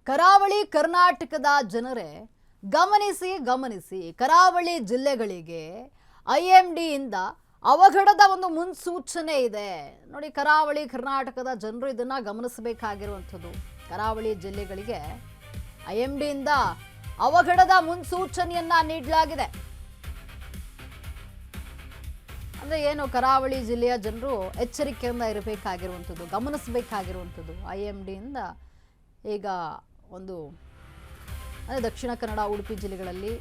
ಕರಾವಳಿ ಕರ್ನಾಟಕದ ಜನರೇ ಗಮನಿಸಿ ಕರಾವಳಿ ಜಿಲ್ಲೆಗಳಿಗೆ ಐಎಂಡಿ ಇಂದ ಅವಘಡದ ಒಂದು ಮುನ್ಸೂಚನೆ ಇದೆ ನೋಡಿ. ಕರಾವಳಿ ಕರ್ನಾಟಕದ ಜನರು ಇದನ್ನ ಗಮನಿಸಬೇಕಾಗಿರುವಂತದ್ದು. ಕರಾವಳಿ ಜಿಲ್ಲೆಗಳಿಗೆ ಐಎಂಡಿ ಇಂದ ಅವಘಡದ ಮುನ್ಸೂಚನೆಯನ್ನ ನೀಡಲಾಗಿದೆ. ಅಂದ್ರೆ ಏನು, ಕರಾವಳಿ ಜಿಲ್ಲೆಯ ಜನರು ಎಚ್ಚರಿಕೆಯಿಂದ ಇರಬೇಕಾಗಿರುವಂತದ್ದು, ಗಮನಿಸಬೇಕಾಗಿರುವಂತದ್ದು. ಐಎಂಡಿ ಇಂದ ಈಗ ಒಂದು ದಕ್ಷಿಣ ಕನ್ನಡ, ಉಡುಪಿ ಜಿಲ್ಲೆಗಳಲ್ಲಿ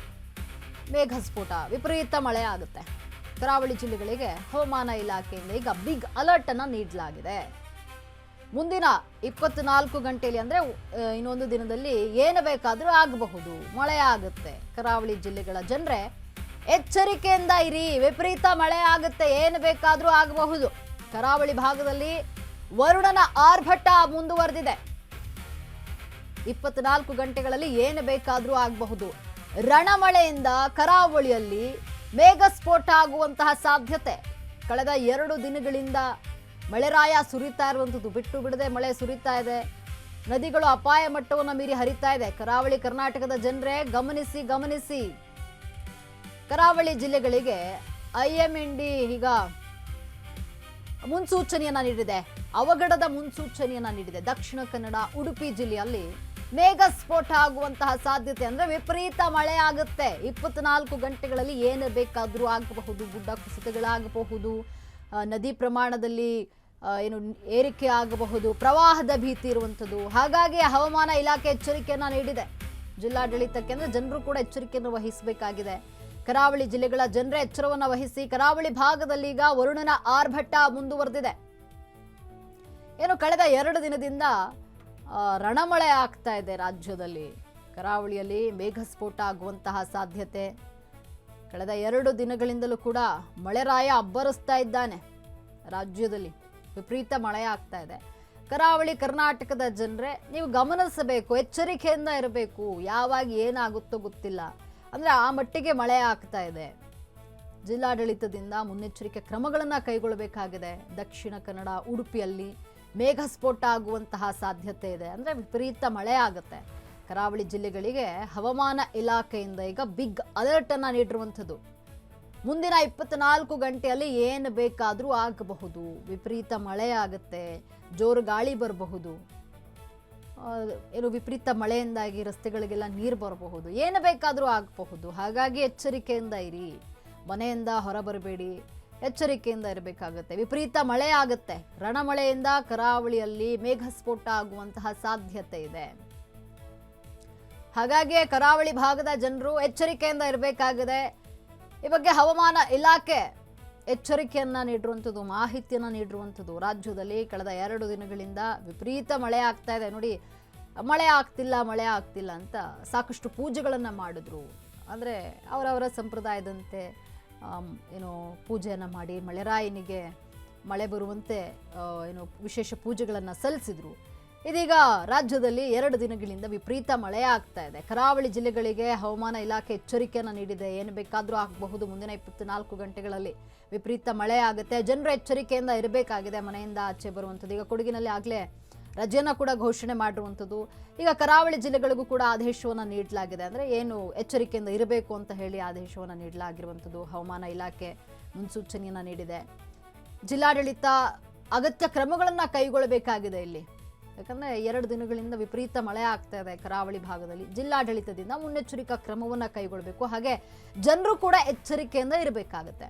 ಮೇಘಸ್ಫೋಟ, ವಿಪರೀತ ಮಳೆ ಆಗುತ್ತೆ. ಕರಾವಳಿ ಜಿಲ್ಲೆಗಳಿಗೆ ಹವಾಮಾನ ಇಲಾಖೆಯಿಂದ ಈಗ ಬಿಗ್ ಅಲರ್ಟ್ ಅನ್ನ ನೀಡಲಾಗಿದೆ. ಮುಂದಿನ 24 ಗಂಟೆಯಲ್ಲಿ ಅಂದ್ರೆ ಇನ್ನೊಂದು ದಿನದಲ್ಲಿ ಏನು ಬೇಕಾದರೂ ಆಗಬಹುದು, ಮಳೆ ಆಗುತ್ತೆ. ಕರಾವಳಿ ಜಿಲ್ಲೆಗಳ ಜನರೇ ಎಚ್ಚರಿಕೆಯಿಂದ ಇರಿ, ವಿಪರೀತ ಮಳೆ ಆಗುತ್ತೆ, ಏನು ಬೇಕಾದರೂ ಆಗಬಹುದು. ಕರಾವಳಿ ಭಾಗದಲ್ಲಿ ವರುಣನ ಆರ್ಭಟ ಮುಂದುವರೆದಿದೆ. 24 ಗಂಟೆಗಳಲ್ಲಿ ಏನು ಬೇಕಾದರೂ ಆಗಬಹುದು. ರಣಮಳೆಯಿಂದ ಕರಾವಳಿಯಲ್ಲಿ ಮೇಘಸ್ಫೋಟ ಆಗುವಂತಹ ಸಾಧ್ಯತೆ. ಕಳೆದ 2 ದಿನಗಳಿಂದ ಮಳೆರಾಯ ಸುರಿತಾ ಇರುವಂಥದ್ದು, ಬಿಟ್ಟು ಬಿಡದೆ ಮಳೆ ಸುರಿತಾ ಇದೆ. ನದಿಗಳು ಅಪಾಯ ಮಟ್ಟವನ್ನು ಮೀರಿ ಹರಿತಾ ಇದೆ. ಕರಾವಳಿ ಕರ್ನಾಟಕದ ಜನರೇ ಗಮನಿಸಿ. ಕರಾವಳಿ ಜಿಲ್ಲೆಗಳಿಗೆ ಐಎಂಡಿ ಈಗ ಮುನ್ಸೂಚನೆಯನ್ನ ನೀಡಿದೆ, ಅವಘಡದ ಮುನ್ಸೂಚನೆಯನ್ನ ನೀಡಿದೆ. ದಕ್ಷಿಣ ಕನ್ನಡ, ಉಡುಪಿ ಜಿಲ್ಲೆಯಲ್ಲಿ ಮೇಘಸ್ಫೋಟ ಆಗುವಂತಹ ಸಾಧ್ಯತೆ, ಅಂದ್ರೆ ವಿಪರೀತ ಮಳೆ ಆಗುತ್ತೆ. 24 ಗಂಟೆಗಳಲ್ಲಿ ಏನು ಬೇಕಾದರೂ ಆಗಬಹುದು. ಗುಡ್ಡ ಕುಸಿತಗಳಾಗಬಹುದು, ನದಿ ಪ್ರಮಾಣದಲ್ಲಿ ಏರಿಕೆ ಆಗಬಹುದು, ಪ್ರವಾಹದ ಭೀತಿ ಇರುವಂಥದ್ದು. ಹಾಗಾಗಿ ಹವಾಮಾನ ಇಲಾಖೆ ಎಚ್ಚರಿಕೆಯನ್ನ ನೀಡಿದೆ ಜಿಲ್ಲಾಡಳಿತಕ್ಕೆ. ಅಂದ್ರೆ ಜನರು ಕೂಡ ಎಚ್ಚರಿಕೆಯನ್ನು ವಹಿಸಬೇಕಾಗಿದೆ. ಕರಾವಳಿ ಜಿಲ್ಲೆಗಳ ಜನರೇ ಎಚ್ಚರವನ್ನು ವಹಿಸಿ. ಕರಾವಳಿ ಭಾಗದಲ್ಲಿ ಈಗ ವರುಣನ ಆರ್ಭಟ ಮುಂದುವರೆದಿದೆ. ಕಳೆದ 2 ದಿನದಿಂದ ರಣಮಳೆ ಆಗ್ತಾ ಇದೆ ರಾಜ್ಯದಲ್ಲಿ. ಕರಾವಳಿಯಲ್ಲಿ ಮೇಘಸ್ಫೋಟ ಆಗುವಂತಹ ಸಾಧ್ಯತೆ. ಕಳೆದ 2 ದಿನಗಳಿಂದಲೂ ಕೂಡ ಮಳೆರಾಯ ಅಬ್ಬರಿಸ್ತಾ ಇದ್ದಾನೆ. ರಾಜ್ಯದಲ್ಲಿ ವಿಪರೀತ ಮಳೆ ಆಗ್ತಾ ಇದೆ. ಕರಾವಳಿ ಕರ್ನಾಟಕದ ಜನರೇ ನೀವು ಗಮನಿಸಬೇಕು, ಎಚ್ಚರಿಕೆಯಿಂದ ಇರಬೇಕು. ಯಾವಾಗ ಏನಾಗುತ್ತೋ ಗೊತ್ತಿಲ್ಲ. ಅಂದ್ರೆ ಆ ಮಟ್ಟಿಗೆ ಮಳೆ ಆಗ್ತಾ ಇದೆ. ಜಿಲ್ಲಾಡಳಿತದಿಂದ ಮುನ್ನೆಚ್ಚರಿಕೆ ಕ್ರಮಗಳನ್ನು ಕೈಗೊಳ್ಳಬೇಕಾಗಿದೆ. ದಕ್ಷಿಣ ಕನ್ನಡ, ಉಡುಪಿಯಲ್ಲಿ ಮೇಘಸ್ಫೋಟ ಆಗುವಂತಹ ಸಾಧ್ಯತೆ ಇದೆ. ಅಂದ್ರೆ ವಿಪರೀತ ಮಳೆ ಆಗುತ್ತೆ. ಕರಾವಳಿ ಜಿಲ್ಲೆಗಳಿಗೆ ಹವಾಮಾನ ಇಲಾಖೆಯಿಂದ ಈಗ ಬಿಗ್ ಅಲರ್ಟ್ ಅನ್ನ ನೀಡಿರುವಂಥದ್ದು. ಮುಂದಿನ 24 ಗಂಟೆಯಲ್ಲಿ ಏನು ಬೇಕಾದರೂ ಆಗಬಹುದು. ವಿಪರೀತ ಮಳೆ ಆಗುತ್ತೆ, ಜೋರು ಗಾಳಿ ಬರಬಹುದು, ವಿಪರೀತ ಮಳೆಯಿಂದಾಗಿ ರಸ್ತೆಗಳಿಗೆಲ್ಲ ನೀರು ಬರಬಹುದು, ಏನು ಬೇಕಾದರೂ ಆಗಬಹುದು. ಹಾಗಾಗಿ ಎಚ್ಚರಿಕೆಯಿಂದ ಇರಿ, ಮನೆಯಿಂದ ಹೊರಬರಬೇಡಿ, ಎಚ್ಚರಿಕೆಯಿಂದ ಇರಬೇಕಾಗುತ್ತೆ. ವಿಪರೀತ ಮಳೆ ಆಗುತ್ತೆ. ರಣಮಳೆಯಿಂದ ಕರಾವಳಿಯಲ್ಲಿ ಮೇಘಸ್ಫೋಟ ಆಗುವಂತಹ ಸಾಧ್ಯತೆ ಇದೆ. ಹಾಗಾಗಿ ಕರಾವಳಿ ಭಾಗದ ಜನರು ಎಚ್ಚರಿಕೆಯಿಂದ ಇರಬೇಕಾಗಿದೆ. ಈ ಬಗ್ಗೆ ಹವಾಮಾನ ಇಲಾಖೆ ಎಚ್ಚರಿಕೆಯನ್ನ ನೀಡಿರುವಂಥದ್ದು, ಮಾಹಿತಿಯನ್ನ ನೀಡಿರುವಂಥದ್ದು. ರಾಜ್ಯದಲ್ಲಿ ಕಳೆದ 2 ದಿನಗಳಿಂದ ವಿಪರೀತ ಮಳೆ ಆಗ್ತಾ ಇದೆ ನೋಡಿ. ಮಳೆ ಆಗ್ತಿಲ್ಲ ಅಂತ ಸಾಕಷ್ಟು ಪೂಜೆಗಳನ್ನು ಮಾಡಿದ್ರು. ಅಂದರೆ ಅವರವರ ಸಂಪ್ರದಾಯದಂತೆ ಪೂಜೆಯನ್ನು ಮಾಡಿ ಮಳೆರಾಯನಿಗೆ ಮಳೆ ಬರುವಂತೆ ವಿಶೇಷ ಪೂಜೆಗಳನ್ನು ಸಲ್ಲಿಸಿದ್ರು. ಇದೀಗ ರಾಜ್ಯದಲ್ಲಿ 2 ದಿನಗಳಿಂದ ವಿಪರೀತ ಮಳೆ ಆಗ್ತಾ ಇದೆ. ಕರಾವಳಿ ಜಿಲ್ಲೆಗಳಿಗೆ ಹವಾಮಾನ ಇಲಾಖೆ ಎಚ್ಚರಿಕೆಯನ್ನು ನೀಡಿದೆ. ಏನು ಬೇಕಾದರೂ ಆಗಬಹುದು. ಮುಂದಿನ 24 ಗಂಟೆಗಳಲ್ಲಿ ವಿಪರೀತ ಮಳೆ ಆಗುತ್ತೆ. ಜನರು ಎಚ್ಚರಿಕೆಯಿಂದ ಇರಬೇಕಾಗಿದೆ, ಮನೆಯಿಂದ ಆಚೆ ಬರುವಂಥದ್ದು. ಈಗ ಕೊಡಗಿನಲ್ಲಿ ಆಗಲೇ ರಜೆಯನ್ನು ಕೂಡ ಘೋಷಣೆ ಮಾಡಿರುವಂಥದ್ದು. ಈಗ ಕರಾವಳಿ ಜಿಲ್ಲೆಗಳಿಗೂ ಕೂಡ ಆದೇಶವನ್ನು ನೀಡಲಾಗಿದೆ. ಅಂದರೆ ಏನು ಎಚ್ಚರಿಕೆಯಿಂದ ಇರಬೇಕು ಅಂತ ಹೇಳಿ ಆದೇಶವನ್ನು ನೀಡಲಾಗಿರುವಂಥದ್ದು. ಹವಾಮಾನ ಇಲಾಖೆ ಮುನ್ಸೂಚನೆಯನ್ನು ನೀಡಿದೆ. ಜಿಲ್ಲಾಡಳಿತ ಅಗತ್ಯ ಕ್ರಮಗಳನ್ನು ಕೈಗೊಳ್ಳಬೇಕಾಗಿದೆ ಇಲ್ಲಿ. ಯಾಕಂದರೆ 2 ದಿನಗಳಿಂದ ವಿಪರೀತ ಮಳೆ ಆಗ್ತಾ ಇದೆ ಕರಾವಳಿ ಭಾಗದಲ್ಲಿ. ಜಿಲ್ಲಾಡಳಿತದಿಂದ ಮುನ್ನೆಚ್ಚರಿಕಾ ಕ್ರಮವನ್ನು ಕೈಗೊಳ್ಳಬೇಕು. ಹಾಗೆ ಜನರು ಕೂಡ ಎಚ್ಚರಿಕೆಯಿಂದ ಇರಬೇಕಾಗುತ್ತೆ.